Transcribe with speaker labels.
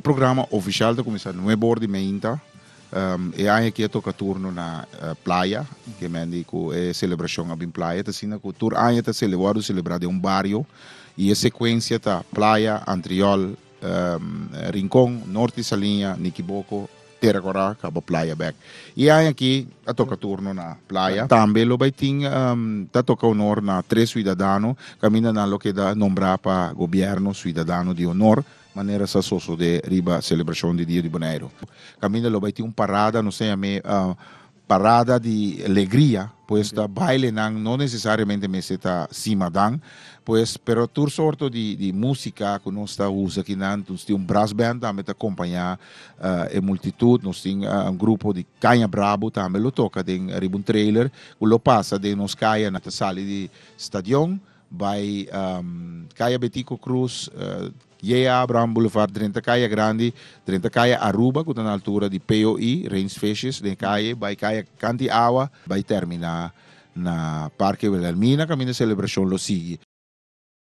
Speaker 1: programa oficial de começar no é bordo meinta. E aí aqui toca turno na praia, que me dico é celebração abim praia, tá sina que tur aí tá celebrado um barrio e a sequência tá praia, Antriol, Rincón, Norte Salinha, Niquiboco, Teragora, Cabo Playa back. E aí aqui a toca turno na praia. Também lo vai ting tá toca honor na três cidadãos, camina na lo que dá nombrar para governo cidadão de honor. Maneira sa soso de riba celebração de Dia de Janeiro. Camina lo vai ter parada, não sei a me parada de alegria, pois da baile não necessariamente me está cima dan, pois pero tur sorto de música que nós está usa aqui nan, nós tem brass band também te acompanhar a multitud, nós tem grupo de Canha Brabo também lo toca tem riba trailer, que lo passa de nos caia na sala de stadion, vai Caia Betico Cruz, Abraham Boulevard, 30 Caia Grande, 30 Caia Aruba, que está na altura de POI, Range Fishes, de Caia, vai Caia Canti Awa, vai terminar na Parque Wilhelmina, caminho de celebração lo sigue.